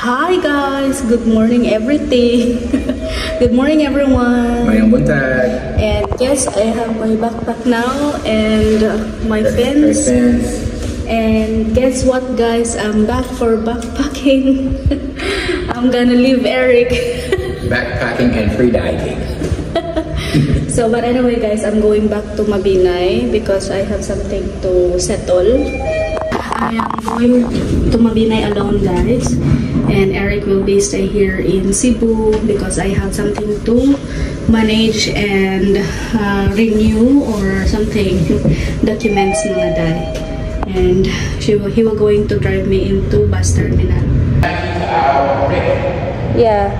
Hi guys, good morning everything. Good morning everyone. Mayang buntag. And yes, I have my backpack now and my fins. And guess what guys, I'm back for backpacking. I'm gonna leave Eric. Backpacking and free diving. So but anyway guys, I'm going back to Mabinay because I have something to settle. I am going to Mabinay alone guys, and Eric will be stay here in Cebu because I have something to manage and renew or something, documents mga day. And he will going to drive me into bus terminal. Yeah.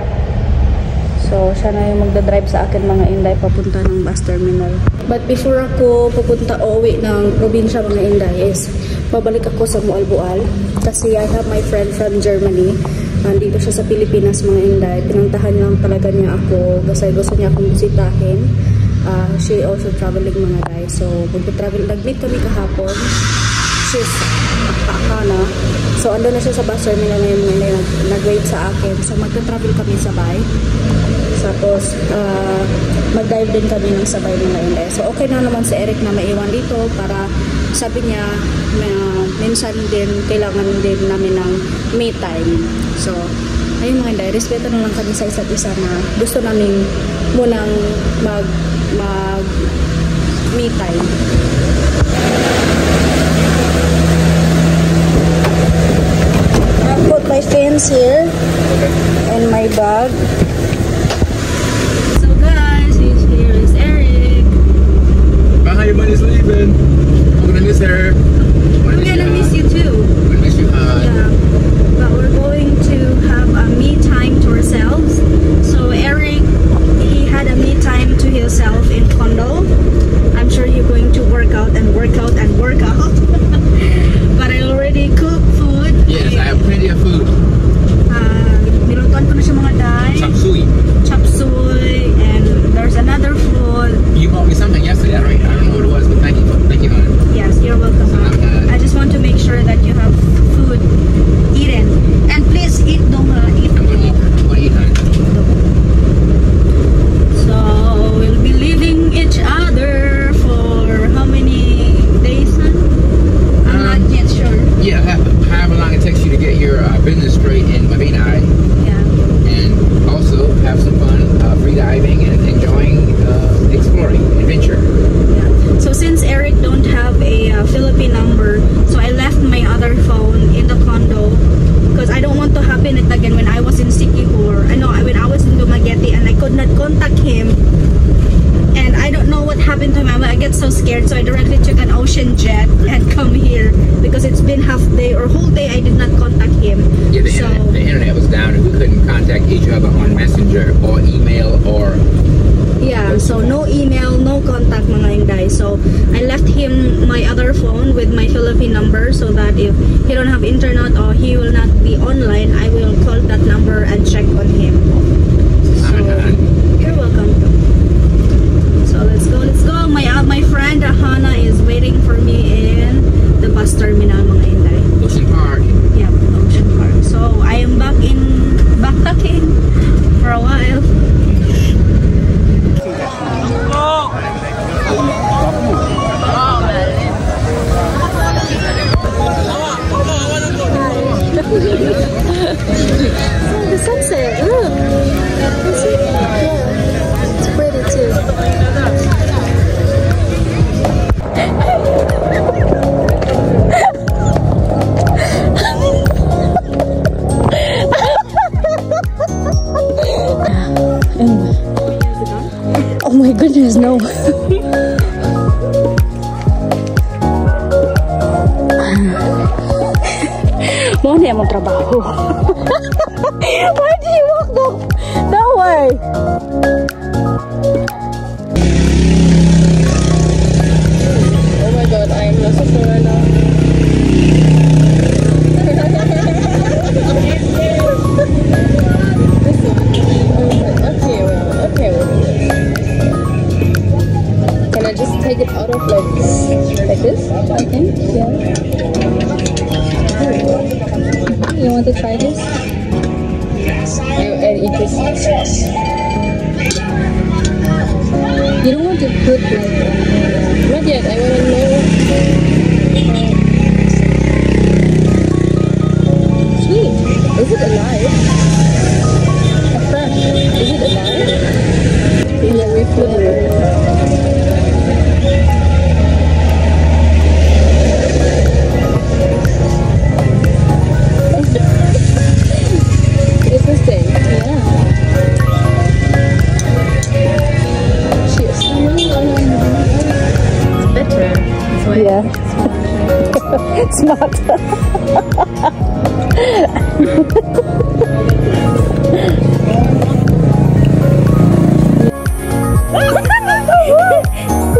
So, siya na yung magdadrive sa akin mga Inday papunta ng bus terminal. But before ako pupunta uwi ng probinsya mga Inday is babalik ako sa Mualbual kasi I have my friend from Germany. Nandito siya sa Pilipinas mga Inday. Pinuntahan lang talaga niya ako kasi gusto niya akong bisitahin. She also traveling mga guys. So, nag-meet kami kahapon. She's Hana. So, ando na siya sa bus terminal ngayon mga Inday. Nag-wait sa akin. So, magta-travel kami sabay. Tapos, mag-dive din kami ng sabay mga Inday. So, okay na naman si Eric na maiwan dito para sabi niya, minsan din, kailangan din namin ng me time. So, ayun mga Inday, respeto na lang kami sa isa't isa na gusto namin munang mag me time. I put my fins here and my bag. So guys, here is Eric. Bye, your money's leaving. I'm gonna miss her. I'm gonna miss you too. I'm gonna miss you, Yeah, but we're going to have a me time to ourselves. So Eric, he had a me time to himself in condo. I'm sure he's going to work out and work out and work out. But I already cooked food. Yes, I have plenty of food. Nilutuan ko na siya mga day. Chop suey. Chop suey, and there's another food. You bought me something yesterday. I don't know what it was, but thank you for thinking on it. Yes, you're welcome. I just want to make sure that you have food eaten. And please eat dong eat. I'm gonna eat, honey. So we'll be leaving each other for how many days, huh? I'm not yet sure. Yeah, however long it takes you to get your business straight in Mabinay. Yeah. And also have some fun free diving and enjoying exploring, adventure. Yeah. So since Eric don't have a Philippine number, so I left my other phone in the condo because I don't want to happen it again when I was in Sikihor. I know when I was in Dumaguete and I could not contact him. And I don't know what happened to him. I get so scared, so I directly took an ocean jet and come here because it's been half day or whole day I did not contact him. Yeah, the internet was down and we couldn't contact each other on Messenger or email or... Yeah, so no email, no contact mga Inday. So I left him my other phone with my Philippine number so that if he don't have internet or he will not be online, I will call that number and check on him. So you're welcome. So let's go, let's go. My friend Hana is waiting for me in the bus terminal mga Inday. Ocean Park. Yeah, Ocean Park. So I am back in backpacking for a while. Oh, the sunset, look. You see? Yeah. It's pretty too. Oh my goodness, no. Mau na yung trabaho. Why do you walk that way? Oh my god, I am lost for now. Okay. Can I just take it out of like this? I think, yeah. You want to try this? You don't want to put not yet. I want to know. Sweet. Is it alive? Is it alive? Yeah, we put it. It's the same. Yeah. Cheers. It's better. It's like Yeah. Smart.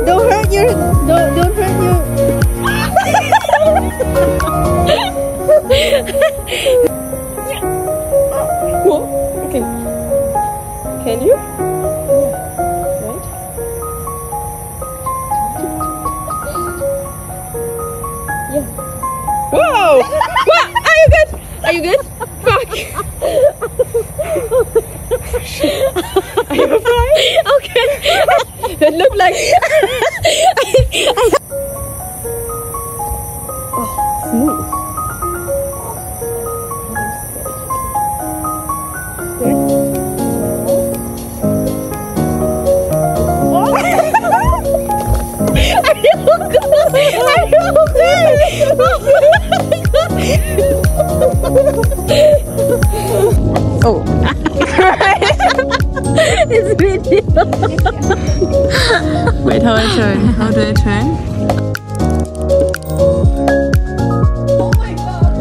Don't hurt your. Don't hurt your. Okay. Can you? Right. Yeah. Whoa! What? Are you good? Are you good? Fuck. Are you fine? Okay. It looked like. Oh, smooth. Oh. It's video. Wait, how I turn? How do I turn? Oh my god.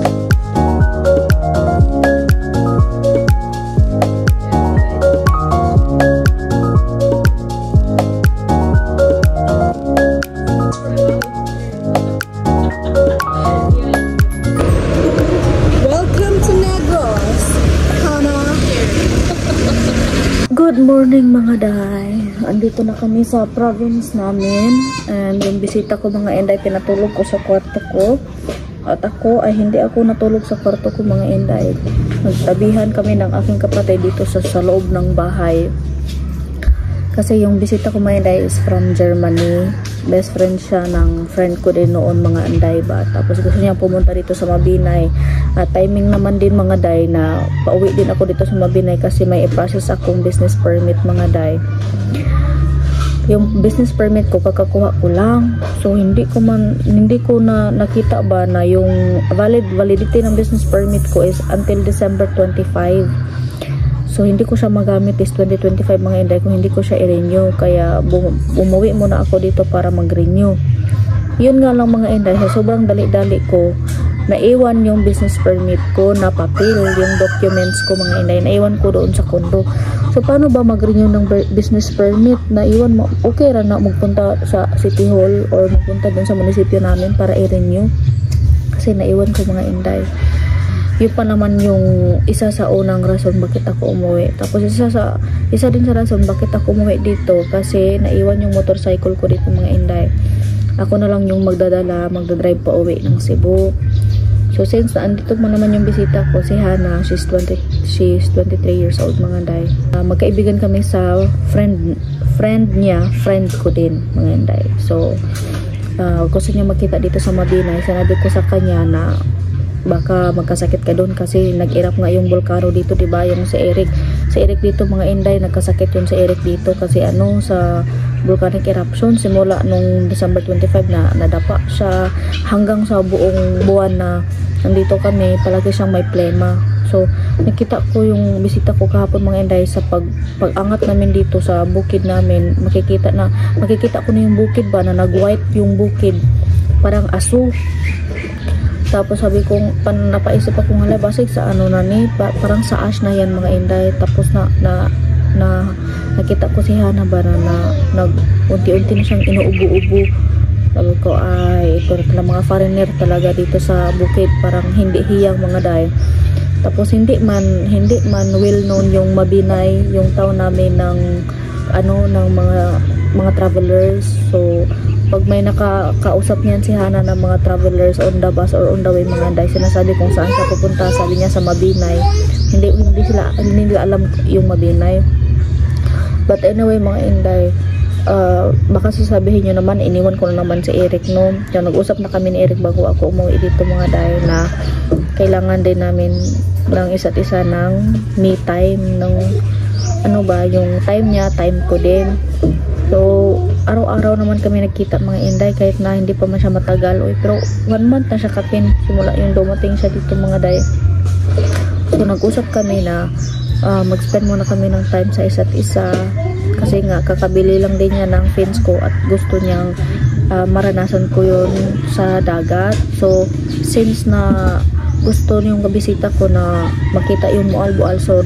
Welcome to Negros. Hana. Good morning mga day. Andito na kami sa province namin. And yung bisita ko mga Inday, pinatulog ko sa kwarto ko. At ako ay hindi ako natulog sa kwarto ko mga Inday. Nagtabihan kami ng aking kapatid dito sa loob ng bahay. Kasi yung bisita ko mga Inday is from Germany. Best friend siya ng friend ko din noon mga Inday ba. Tapos gusto niya pumunta dito sa Mabinay. At timing naman din mga Day na pauwi din ako dito sa Mabinay kasi may i-process akong business permit mga Day. Yung business permit ko kakakuha ko lang. So hindi ko na nakita ba na yung validity ng business permit ko is until December 25. So hindi ko siya magamit is 2025 mga Inday kung hindi ko siya i-renew. Kaya umuwi muna ako dito para mag-renew. Yun nga lang mga Inday, sobrang dali-dali ko naiwan yung business permit ko na papel, yung documents ko mga Inday, naiwan ko doon sa condo. So paano ba mag-renew ng business permit? Naiwan mo, okay ra na magpunta sa City Hall or magpunta doon sa munisipyo namin para i-renew. Kasi naiwan ko mga Inday. Yun pa naman yung isa sa unang rason bakit ako umuwi. Tapos isa din sa rason bakit ako umuwi dito kasi naiwan yung motorcycle ko dito mga Inday. Ako na lang yung magdadrive pa uwi ng Cebu. So since andito mo naman yung bisita ko, si Hana, she's 23 years old mga Inday. Magkaibigan kami sa friend niya, friend ko din mga Inday. So gusto niya makita dito sa Mabinay. Sinabi ko sa kanya na baka magkasakit ka doon kasi nag-erap nga yung volcano dito, diba? Yung si Eric dito mga Inday, nagkasakit yun si Eric dito kasi sa volcanic eruption simula nung December 25 na nadapa siya hanggang sa buong buwan na nandito kami, palagi siyang may plema. So nakita ko yung bisita ko kahapon mga Inday sa pag-angat namin dito sa bukid namin, makikita ko na yung bukid ba na nag-white yung bukid, parang aso. Tapos sabi kong, napaisip akong hala, basig sa parang sa ash na yan mga Inday. Tapos nakita ko si Hana ba na unti-unti na siyang inuubo-ubo. Sabi ko, ay, ito na mga foreigner talaga dito sa bukid, parang hindi hiyang mga Day. Tapos hindi man well known yung Mabinay, yung town namin ng mga travelers. So pag may nakakausap niyan si Hana ng mga travelers on the bus or on the way mga Day, sinasabi kung saan siya pupunta, sabi niya sa Mabinay. Hindi hindi nila alam yung Mabinay. But anyway mga Inday, baka sasabihin nyo naman, iniwan ko na naman si Eric, no? So, nag-usap na kami ni Eric bago ako umuwi dito mga day, na kailangan din namin ng isa't isa ng me time, ng yung time niya, time ko din. So araw-araw naman kami nagkita mga Inday, kahit na hindi pa man siya matagal. Pero 1 month na siya kapin simula yung dumating siya dito mga day. So nag-usap kami na mag-spend muna kami ng time sa isa't isa, kasi nga kakabili lang din niya ng fins ko at gusto niyang maranasan ko yun sa dagat. So since na gusto niyong kabisita ko na makita yung Moalboal, so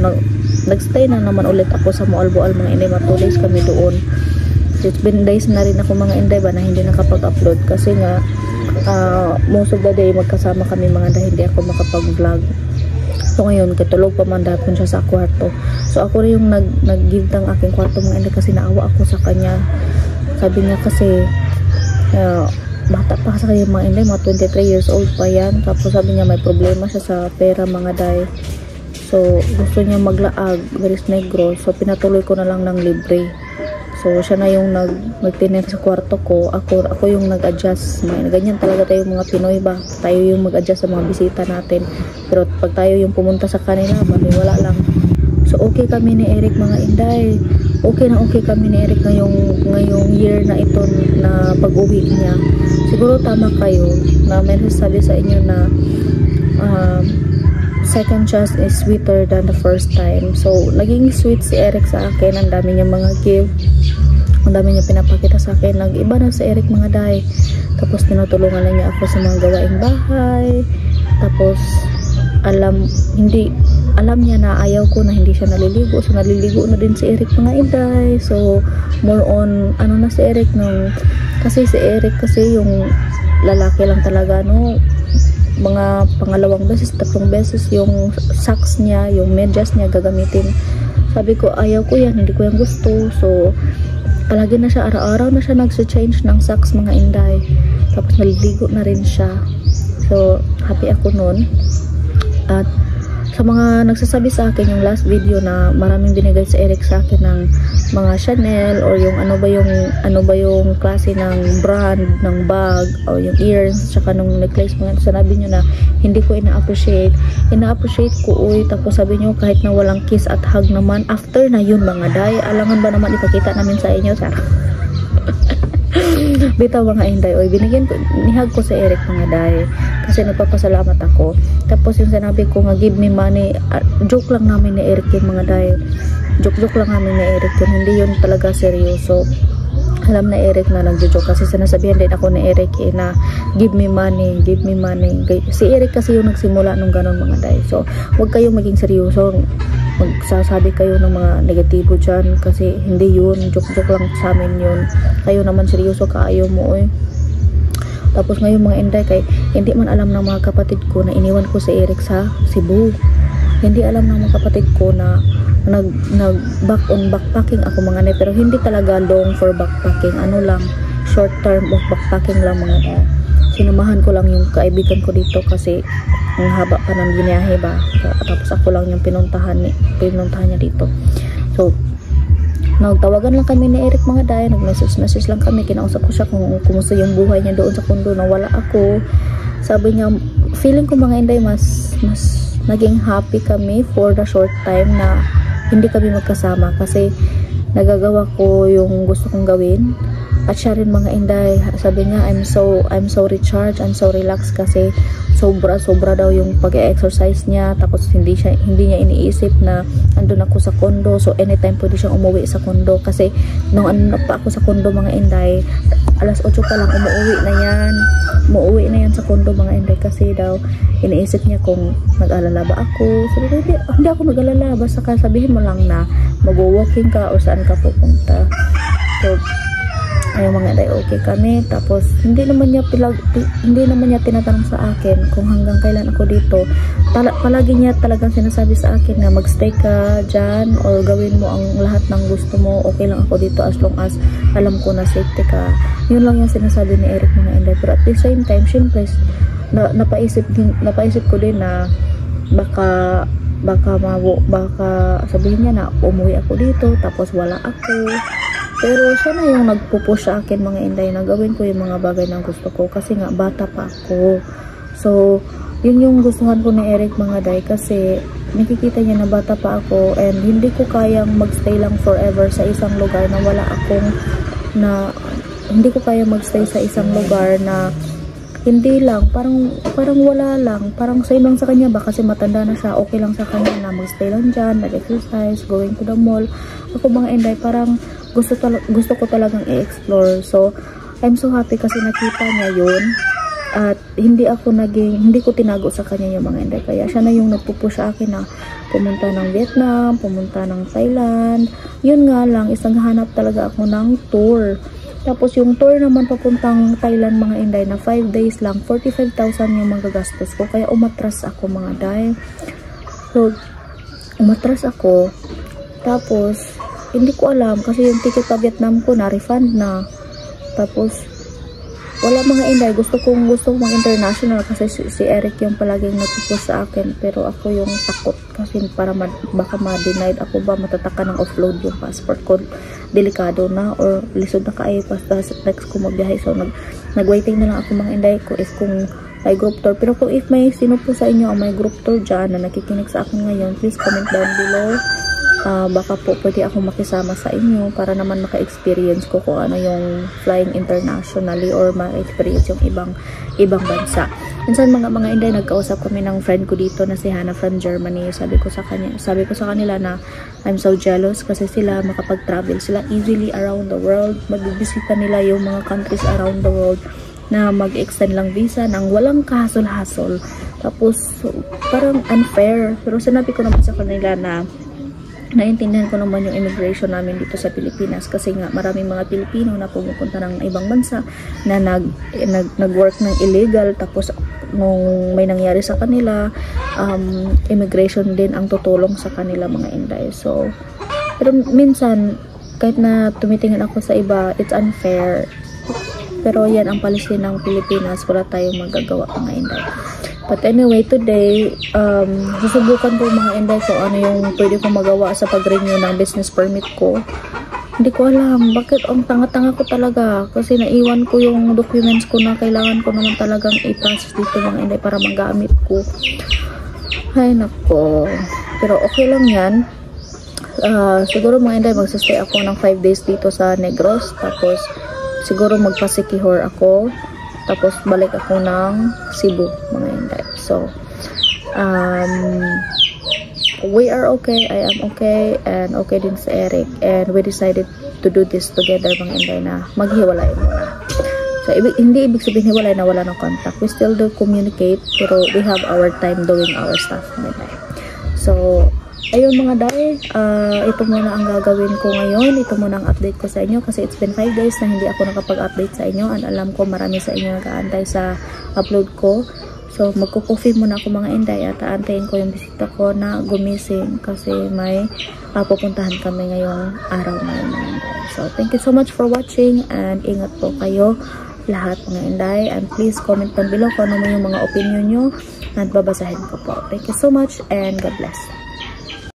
nagstay na naman ulit ako sa Moalboal mga Inday. 2 days kami doon. It's been days na rin ako mga Inday ba na hindi nakapag-upload, kasi nga most of the day magkasama kami mga Inday, hindi ako makapag-vlog. So ngayon, katulog pa man dahapon siya sa kwarto. So ako rin yung nag-give ng aking kwarto mga Inday, kasi naawa ako sa kanya. Sabi niya kasi bata pa sa kanya mga Inday, mga 23 years old pa yan. Tapos sabi niya may problema siya sa pera mga Day. So gusto niya maglaag, Beres Negro. So pinatuloy ko na lang ng libre. So siya na yung nagtiner sa kwarto ko. Ako yung nag-adjust. Ganyan talaga tayo mga Pinoy ba? Tayo yung mag-adjust sa mga bisita natin. Pero pag tayo yung pumunta sa kanila, wala lang. So okay kami ni Eric mga Inday. Okay kami ni Eric ngayong year na ito na pag-uwi niya. Siguro tama kayo na may sabi sa inyo na second chance is sweeter than the first time. So naging sweet si Eric sa akin. Ang dami niya mga gift, ang dami niya pinapakita sa akin. Nag-iba na si Eric mga Day. Tapos tinutulungan na niya ako sa mga gawaing bahay. Tapos alam niya na ayaw ko na hindi siya naliligo. So naliligo na din si Eric mga Inday. So more on na si Eric kasi si Eric kasi yung lalaki lang talaga, no? Mga pangalawang beses, 3 beses yung socks niya, yung medyas niya gagamitin. Sabi ko ayaw ko yan, hindi ko yan gusto. So palagi na siya, araw-araw na siya nagsa-change ng socks mga Inday. Tapos naliligo na rin siya. So happy ako nun. At sa mga nagsasabi sa akin yung last video na maraming binigay sa Eric sa akin ng mga Chanel or yung ano ba yung klase ng brand ng bag o yung earrings tsaka nung necklace, mga sinabi nyo na hindi ko ina-appreciate ko tapos sabi nyo kahit na walang kiss at hug naman after na yun mga Day, alangan ba naman ipakita namin sa inyo bitaw mga Inday, nihag ko sa Eric mga Day kasi nagpapasalamat ako. Tapos yung sinabi ko nga give me money, joke lang namin ni Eric yung mga Day, joke lang namin ni Eric yun, hindi yun talaga seryoso. Alam na Eric na nagjo-joke kasi sinasabihan din ako ni Eric na give me money. Si Eric kasi yung nagsimula nung ganun mga Day. So huwag kayong maging seryoso, magsasabi kayo ng mga negatibo dyan kasi hindi yun, joke lang sa amin yun. Kayo naman seryoso kaayo mo Tapos ngayon mga Inday, kay hindi man alam ng mga kapatid ko na iniwan ko si Eric sa Cebu. Hindi alam ng mga kapatid ko na backpacking ako mga Inday, pero hindi talaga long for backpacking, lang, short term of backpacking lang mga Inday. Sinamahan ko lang yung kaibigan ko dito kasi ang haba pa ng biniyahe ba. So, tapos ako lang yung pinuntahan niya dito. So nagtawagan lang kami ni Eric mga Day, nag-message lang kami, kinausap ko siya kung kumusta yung buhay niya doon sa kondo na wala ako. Sabi niya, feeling ko mga Inday mas naging happy kami for the short time na hindi kami magkasama kasi nagagawa ko yung gusto kong gawin. At siya rin mga Inday, sabi niya I'm so recharged, I'm so relaxed kasi sobra daw yung pag-exercise niya. Tapos hindi niya iniisip na andun ako sa kondo, so anytime pwede siyang umuwi sa kondo kasi nung pa ako sa kondo mga Inday, alas 8 pa lang umuwi na yan sa kondo mga Inday kasi daw iniisip niya kung nag-alala ba ako. So hindi ako nag-alala, basta sabihin mo lang na mag-walking ka o saan ka pupunta. So ayun mga Inday, okay kami. Tapos hindi naman niya tinatanong sa akin kung hanggang kailan ako dito. Palagi niya talagang sinasabi sa akin na magstay ka dyan or gawin mo ang lahat ng gusto mo, okay lang ako dito as long as alam ko na safety ka. Yun lang yung sinasabi ni Eric mga Inday. Pero at the same time, syempre napaisip ko din na baka sabihin niya na umuwi ako dito tapos wala ako. Pero siya na yung nagpupush sa akin mga inday na gawin ko yung mga bagay na gusto ko kasi nga bata pa ako. So yun yung gustuhan ko ni Eric mga day, kasi nakikita niya na bata pa ako and hindi ko kayang magstay lang forever sa isang lugar na wala akong hindi ko kayang magstay sa isang lugar na hindi lang, parang wala lang, parang same lang sa kanya ba kasi matanda na siya, okay lang sa kanya na magstay lang dyan, nag-exercise, going to the mall. Ako mga inday, parang gusto ko talagang i-explore. So I'm so happy kasi nakita niya yun. At hindi ko tinago sa kanya yung mga inday. Kaya siya na yung nagpupush sa akin na pumunta ng Vietnam, pumunta ng Thailand. Yun nga lang, isang hanap talaga ako ng tour. Tapos yung tour naman papuntang Thailand mga inday na 5 days lang, 45,000 yung magagastos ko. Kaya umatras ako mga day. So, umatras ako. Tapos, hindi ko alam kasi yung ticket pa Vietnam ko na-refund na. Tapos, wala mga inday, gusto kong mag-international kasi si Eric yung palaging nagpupush sa akin, pero ako yung takot kasi baka ma-denied ako ba, matataka ng offload yung passport ko, delikado na or lisod na kaayo basta next ko magbiyahe. So nag-waiting na lang ako mga inday ko if kung may group tour. Pero kung if may sino po sa inyo ang may group tour dyan na nakikinig sa akin ngayon, please comment down below. Baka po pwede akong makisama sa inyo para naman maka-experience ko kung ano yung flying internationally or ma-experience yung ibang bansa. Minsan mga inday, nagkausap kami ng friend ko dito na si Hannah from Germany. Sabi ko sa kanila na I'm so jealous kasi sila makapag-travel sila easily around the world. Magbibisita nila yung mga countries around the world na mag-extend lang visa nang walang kahasol-hasol. Tapos parang unfair. Pero sinabi ko naman sa kanila na naintindihan ko naman yung immigration namin dito sa Pilipinas kasi nga maraming mga Pilipino na pumupunta ng ibang bansa na nag-work ng illegal, tapos nung may nangyari sa kanila, immigration din ang tutulong sa kanila mga inday. So pero minsan kahit na tumitingin ako sa iba, it's unfair, pero yan ang policy ng Pilipinas, wala tayong magagawa mga inday. But anyway, today, susubukan ko mga inday kung ano yung pwede kong magawa sa pag-renew ng business permit ko. Hindi ko alam, bakit ang tanga-tanga ko talaga. Kasi naiwan ko yung documents ko na kailangan ko naman talagang i-process dito mga inday para magamit ko. Ay nako. Pero okay lang yan. Siguro mga inday, magsastay ako ng 5 days dito sa Negros. Tapos, siguro magpasikihor ako. Tapos balik ako ng Cebu mga inday. So we are okay, I am okay, and okay din si Eric, and we decided to do this together mga inday na maghiwalay muna. So hindi ibig sabihin hiwalay na wala ng contact, we still do communicate, pero we have our time doing our stuff mga inday. So ayun mga day, ito muna ang gagawin ko ngayon. Ito muna ang update ko sa inyo kasi it's been 5 days na hindi ako nakapag-update sa inyo, and alam ko marami sa inyo nag-aantay sa upload ko. So magko-coffee muna ako mga inday at aantayin ko yung bisita ko na gumising kasi may pupuntahan kami ngayong araw na yun mga inday. So thank you so much for watching, and ingat po kayo lahat mga inday, and please comment down below kung ano yung mga opinion nyo at babasahin ko po. Thank you so much and God bless.